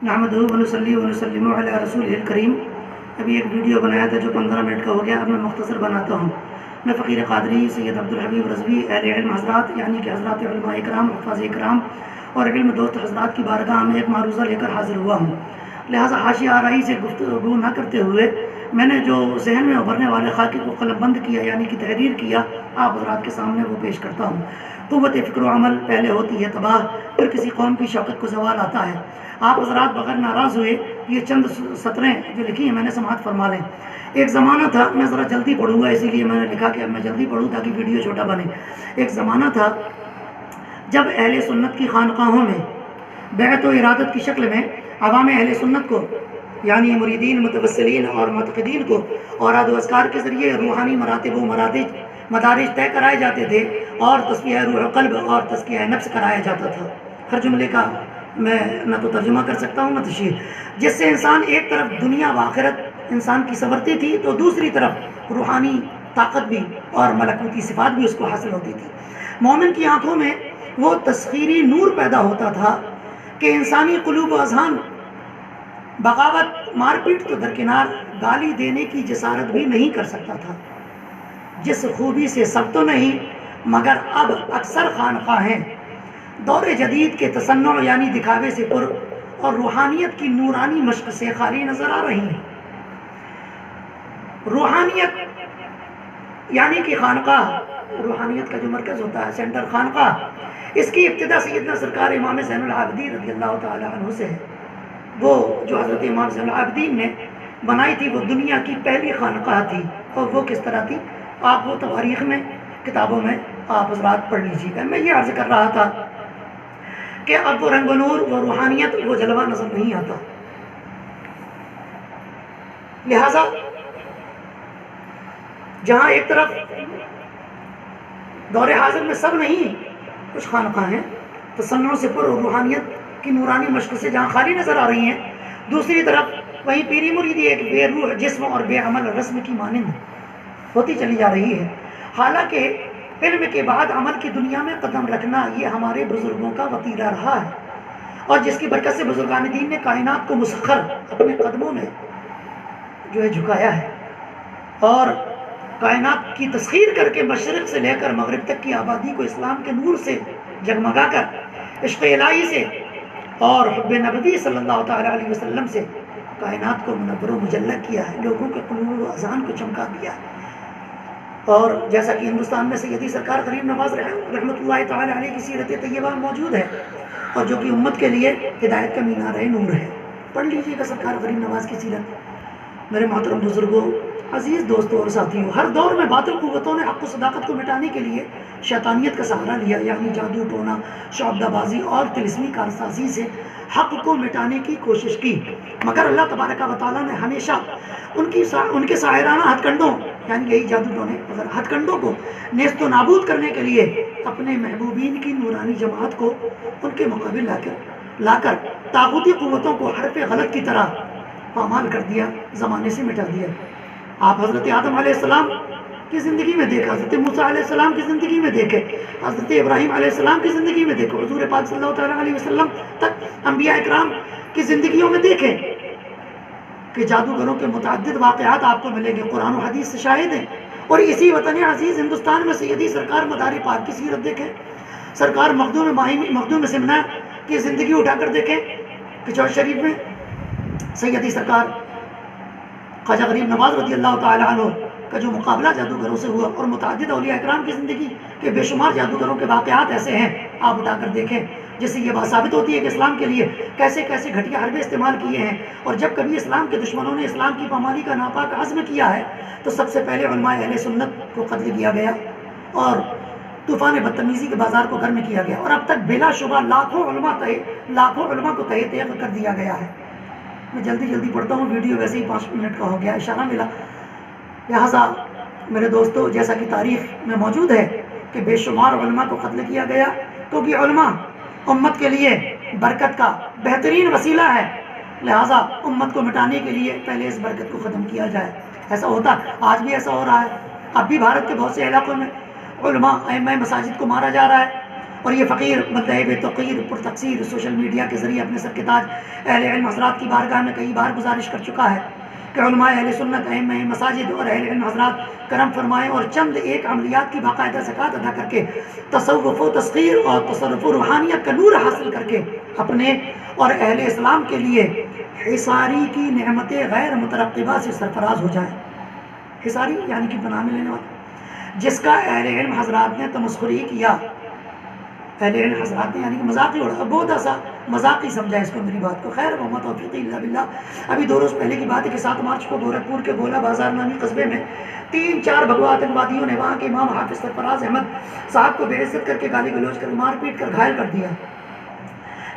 نحمدہ ونصلی ونسلم علی رسولہ الکریم۔ ابھی ایک ویڈیو بنایا تھا جو 15 منٹ کا ہو گیا، اب میں مختصر بناتا ہوں۔ میں فقیر قادری سید عبدالحبیب رضوی اہل علم حضرات، یعنی کہ حضرات علماء اکرام، حفاظ اکرام اور علم دوست حضرات کی بارگاہ میں ایک معروضہ لے کر حاضر ہوا ہوں۔ لہٰذا حاشیہ آرائی سے گفتگو نہ کرتے ہوئے میں نے جو ذہن میں ابھرنے والے خاکے کو قلم بند کیا، یعنی کہ تحریر کیا، آپ حضرات کے سامنے وہ پیش کرتا ہوں۔ قوت فکر و عمل پہلے ہوتی ہے تباہ، پھر کسی قوم کی شوکت کو زوال آتا ہے۔ آپ حضرات بغیر ناراض ہوئے یہ چند سطریں جو لکھی ہیں میں نے سماعت فرما لیں۔ ایک زمانہ تھا، میں ذرا جلدی پڑھوں گا اسی لیے میں نے لکھا کہ اب میں جلدی پڑھوں تاکہ ویڈیو چھوٹا بنے۔ ایک زمانہ تھا جب اہل سنت کی خانقاہوں میں بیعت و ارادت کی شکل میں عوام اہل سنت کو، یعنی مریدین، متوسلین اور معتقدین کو اوراد و اذکار کے ذریعے روحانی مراتب و مدارج طے کرائے جاتے تھے اور تزکیہ روح و قلب اور تزکیہ نفس کرایا جاتا تھا۔ ہر جملے کا میں نہ تو ترجمہ کر سکتا ہوں نہ تشریح، جس سے انسان ایک طرف دنیا و آخرت انسان کی سنورتی تھی تو دوسری طرف روحانی طاقت بھی اور ملکوتی صفات بھی اس کو حاصل ہوتی تھی۔ مومن کی آنکھوں میں وہ تسخیری نور پیدا ہوتا تھا کہ انسانی قلوب و اذہان بغاوت، مار پیٹ تو درکنار، گالی دینے کی جسارت بھی نہیں کر سکتا تھا۔ جس خوبی سے سب تو نہیں مگر اب اکثر خانقاہیں دور جدید کے تصنع یعنی دکھاوے سے پر اور روحانیت کی نورانی مشق سے خالی نظر آ رہی ہیں۔ روحانیت یعنی کہ خانقاہ، روحانیت کا جو مرکز ہوتا ہے، سینٹر خانقاہ، اس کی ابتدا سیدنا سرکار امام زین العابدین رضی اللہ تعالی عنہ سے ہے۔ وہ جو حضرت امام زین العابدین نے بنائی تھی وہ دنیا کی پہلی خانقاہ تھی، اور وہ کس طرح تھی آپ وہ تواریخ میں، کتابوں میں آپ حضرات پڑھ لیجیے گا۔ میں یہ عرض کر رہا تھا کہ اب وہ رنگ و نور، وہ روحانیت، وہ جلوہ نظر نہیں آتا۔ لہذا جہاں ایک طرف دور حاضر میں سب نہیں، کچھ خانقاہیں تصنع سے پر اور روحانیت کی نورانی مشق سے جہاں خالی نظر آ رہی ہیں، دوسری طرف وہیں پیری مریدی ایک بے روح جسم اور بے عمل رسم کی مانند ہوتی چلی جا رہی ہے۔ حالانکہ علم کے بعد عمل کی دنیا میں قدم رکھنا یہ ہمارے بزرگوں کا وتیرہ رہا ہے، اور جس کی برکت سے بزرگان دین نے کائنات کو مسخر اپنے قدموں میں جو ہے جھکایا ہے، اور کائنات کی تسخیر کر کے مشرق سے لے کر مغرب تک کی آبادی کو اسلام کے نور سے جگمگا کر عشق الہی سے اور حب نبوی صلی اللہ تعالیٰ علیہ وسلم سے کائنات کو منور و مجلہ کیا ہے، لوگوں کے قلوب و اذہان کو چمکا دیا ہے۔ اور جیسا کہ ہندوستان میں سیدی سرکار غریب نواز رحمۃ اللہ تعالیٰ علیہ کی سیرت طیبہ موجود ہے، اور جو کہ امت کے لیے ہدایت کا مینار نور ہے۔ پڑھ لیجیے گا سرکار غریب نواز کی سیرت۔ میرے محترم بزرگوں، عزیز دوستوں اور ساتھیوں، ہر دور میں باطل قوتوں نے حق و صداقت کو مٹانے کے لیے شیطانیت کا سہارا لیا، یعنی جادو ٹونا، شعبدہ بازی اور طلسمی کارسازی سے حق کو مٹانے کی کوشش کی، مگر اللہ تبارک و تعالیٰ نے ہمیشہ ان کے ساحرانہ ہتھ کنڈوں، یعنی یہی جادو ٹونے وغیرہ ہتھ کنڈوں کو نیست و نابود کرنے کے لیے اپنے محبوبین کی نورانی جماعت کو ان کے مقابل لا کر طاغوتی قوتوں کو حرف غلط کی طرح پامال کر دیا، زمانے سے مٹا دیا۔ آپ حضرت آدم علیہ السلام کی زندگی میں دیکھیں، حضرت موسیٰ علیہ السلام کی زندگی میں دیکھیں، حضرت ابراہیم علیہ السلام کی زندگی میں دیکھیں، حضور پاک صلی اللہ تعالیٰ علیہ وسلم تک انبیاء اکرام کی زندگیوں میں دیکھیں کہ جادوگروں کے متعدد واقعات آپ کو ملیں گے، قرآن و حدیث سے شاہد ہیں۔ اور اسی وطن عزیز ہندوستان میں سیدی سرکار مداری پاک کی سیرت دیکھیں، سرکار مخدوم سمنا کی زندگی اٹھا کر دیکھیں، کچور شریف میں سیدی سرکار خواجہ غریب نواز رضی اللہ تعالیٰ عنہ کا جو مقابلہ جادوگروں سے ہوا، اور متعدد اولیاء اکرام کی زندگی کے بے شمار جادوگروں کے واقعات ایسے ہیں آپ اٹھا کر دیکھیں، جس سے یہ بات ثابت ہوتی ہے کہ اسلام کے لیے کیسے کیسے گھٹیا حربے استعمال کیے ہیں، اور جب کبھی اسلام کے دشمنوں نے اسلام کی پامالی کا ناپاک عزم کیا ہے تو سب سے پہلے علماء اہل سنت کو قتل کیا گیا، اور طوفان بدتمیزی کے بازار کو گرم کیا گیا، اور اب تک بلا شبہ لاکھوں علماء کو تہہ تیغ کر دیا گیا ہے۔ میں جلدی پڑھتا ہوں، ویڈیو ویسے ہی 5 منٹ کا ہو گیا، اشارہ ملا۔ لہٰذا میرے دوستو، جیسا کہ تاریخ میں موجود ہے کہ بے شمار علماء کو قتل کیا گیا، کیونکہ علماء امت کے لیے برکت کا بہترین وسیلہ ہے، لہٰذا امت کو مٹانے کے لیے پہلے اس برکت کو ختم کیا جائے۔ ایسا ہوتا، آج بھی ایسا ہو رہا ہے، اب بھی بھارت کے بہت سے علاقوں میں علماء ائمہ مساجد کو مارا جا رہا ہے، اور یہ فقیر بندہ بے توقیر پر تقصیر سوشل میڈیا کے ذریعے اپنے سر کے تاج اہل علم حضرات کی بارگاہ میں کئی بار گزارش کر چکا ہے کہ علماء اہل سنت ائمہ مساجد اور اہل علم حضرات کرم فرمائیں اور چند ایک عملیات کی باقاعدہ زکوٰۃ ادا کر کے تصوف و تسخیر اور تصرف و روحانیت کا نور حاصل کر کے اپنے اور اہل اسلام کے لیے حصاری کی نعمتیں غیر مترقبہ سے سرفراز ہو جائیں۔ حصاری یعنی کہ بنا میں لینے والا، جس کا اہل علم حضرات نے تمسخری کیا، اہل علم حضرات نے یعنی کہ مذاقی اڑا، بہت ایسا مذاقی سمجھا اس کو میری بات کو۔ خیر وما توفیق الا باللہ۔ ابھی 2 روز پہلے کی بات ہے کہ 7 مارچ کو گورکھپور کے گولا بازار نامی قصبے میں 3-4 بھگوا آتنکوادیوں نے وہاں کے امام حافظ سرفراز احمد صاحب کو بے عزت کر کے گالی گلوچ کر مار پیٹ کر گھائل کر دیا۔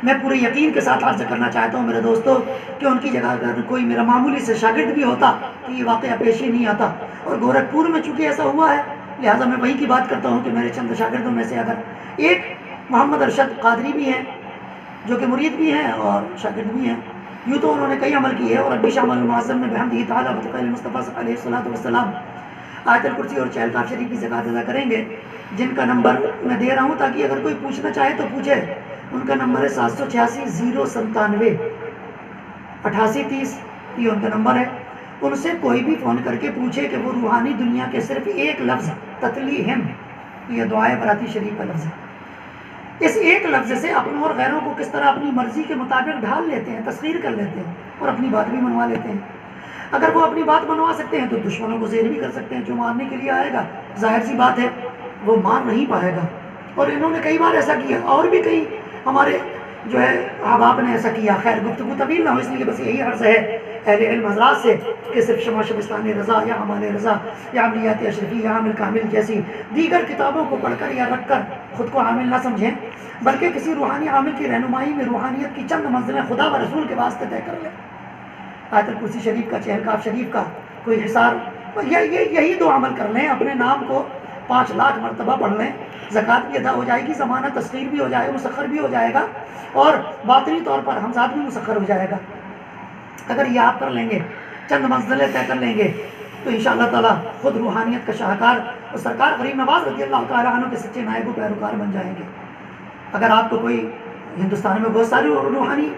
میں پورے یقین کے ساتھ عرض کرنا چاہتا ہوں میرے دوستو کہ ان کی جگہ اگر کوئی میرا معمولی سے شاگرد بھی ہوتا تو یہ واقعہ پیش ہی نہیں آتا، اور گورکھپور میں چونکہ ایسا ہوا ہے لہٰذا میں وہی کی بات کرتا ہوں کہ میرے چند شاگردوں میں سے اگر ایک محمد ارشد قادری بھی ہیں جو کہ مرید بھی ہیں اور شاگرد بھی ہیں، یوں تو انہوں نے کئی عمل کیے اور ابھی شامل المعظم میں بحمدہ تعالیٰ بتقال مصطفیٰ علیہ الصلوۃ والسلام آیت الکرسی اور چہل کاف شریف کی زکوٰۃ ادا کریں گے، جن کا نمبر میں دے رہا ہوں تاکہ اگر کوئی پوچھنا چاہے تو پوچھے۔ ان کا نمبر ہے 786-097 8830، یہ ان کا نمبر ہے۔ ان سے کوئی بھی فون کر کے پوچھے کہ وہ روحانی دنیا کے صرف ایک لفظ تتلیہم، یہ دعائے براتی شریف کا لفظ ہے، اس ایک لفظ سے اپنوں اور غیروں کو کس طرح اپنی مرضی کے مطابق ڈھال لیتے ہیں، تسخیر کر لیتے ہیں اور اپنی بات بھی منوا لیتے ہیں۔ اگر وہ اپنی بات منوا سکتے ہیں تو دشمنوں کو زیر بھی کر سکتے ہیں، جو مارنے کے لیے آئے گا ظاہر سی بات ہے وہ مار نہیں پائے گا، اور انہوں نے کئی بار ایسا کیا، اور بھی کئی ہمارے جو ہے احباب نے ایسا کیا۔ خیر گفتگو طویل نہ ہو، اس لیے بس یہی عرض ہے اہل علم حضرات سے کہ صرف شمع شبستان رضا یا اعمال رضا یا عملیات اشرفی یا عامل کامل جیسی دیگر کتابوں کو پڑھ کر یا رکھ کر خود کو عامل نہ سمجھیں، بلکہ کسی روحانی عامل کی رہنمائی میں روحانیت کی چند منزلیں خدا و رسول کے واسطے طے کر لیں۔ آیت الکرسی شریف کا، چہل کاف شریف کا کوئی حصار، یہی 2 عمل کر لیں، اپنے نام کو 5 لاکھ مرتبہ پڑھ لیں، زکوٰۃ بھی ادا ہو جائے گی، زمانہ تسخیر بھی ہو جائے گا، مسخر بھی ہو جائے گا، اور باطنی طور پر حمزات بھی مسخر ہو جائے گا۔ اگر یہ آپ کر لیں گے، چند منزلیں طے کر لیں گے، تو انشاءاللہ تعالیٰ خود روحانیت کا شاہکار اور سرکار غریب نواز رضی اللہ تعالیٰ عنہ کے سچے نائب و پیروکار بن جائیں گے۔ اگر آپ کو کوئی، ہندوستان میں بہت ساری روحانی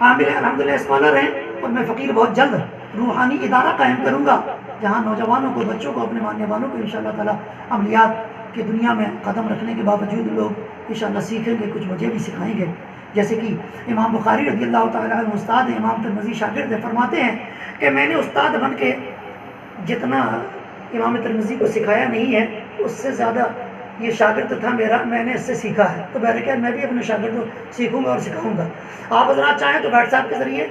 عامل ہیں، الحمدللہ اسکالر ہیں، اور میں فقیر بہت جلد روحانی ادارہ قائم کروں گا جہاں نوجوانوں کو، بچوں کو، اپنے ماننے والوں کو انشاءاللہ تعالیٰ عملیات کی دنیا میں قدم رکھنے کے باوجود لوگ انشاءاللہ سیکھیں گے، کچھ مجھے بھی سکھائیں گے۔ جیسے کہ امام بخاری رضی اللہ تعالیٰ عنہ استاد ہیں، امام ترمذی شاگرد ہیں، فرماتے ہیں کہ میں نے استاد بن کے جتنا امام ترمذی کو سکھایا نہیں ہے اس سے زیادہ یہ شاگرد تھا میرا، میں نے اس سے سیکھا ہے، تو بہرکیف میں بھی اپنے شاگردوں سیکھوں گا اور سکھاؤں گا۔ آپ حضرات چاہیں تو واٹس ایپ کے ذریعے،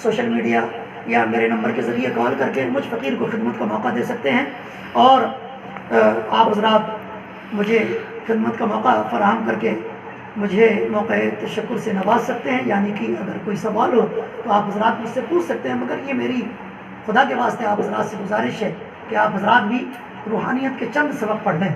سوشل میڈیا یا میرے نمبر کے ذریعے کال کر کے مجھ فقیر کو خدمت کا موقع دے سکتے ہیں، اور آپ حضرات مجھے خدمت کا موقع فراہم کر کے مجھے موقع تشکر سے نواز سکتے ہیں، یعنی کہ اگر کوئی سوال ہو تو آپ حضرات مجھ سے پوچھ سکتے ہیں، مگر یہ میری خدا کے واسطے آپ حضرات سے گزارش ہے کہ آپ حضرات بھی روحانیت کے چند سبق پڑھ لیں۔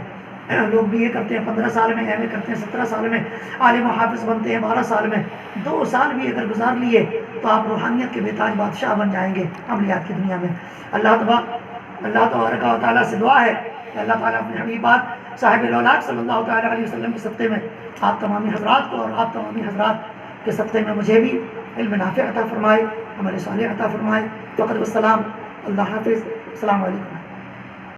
لوگ بھی یہ کرتے ہیں 15 سال میں ایم اے کرتے ہیں، 17 سال میں عالم و حافظ بنتے ہیں، 12 سال میں، 2 سال بھی اگر گزار لیے تو آپ روحانیت کے بے تاج بادشاہ بن جائیں گے عملیات کی دنیا میں۔ اللہ تبارک و تعالیٰ سے دعا ہے کہ اللہ تعالیٰ اپنے حبیبات صاحب الاولاق صلی اللہ تعالیٰ علیہ وسلم کے صدقے میں آپ تمامی حضرات کو اور آپ تمامی حضرات کے صدقے میں مجھے بھی علم نافع عطا فرمائے، عمل صالح عطا فرمائے۔ فقط والسلام، اللہ حافظ، السلام علیکم۔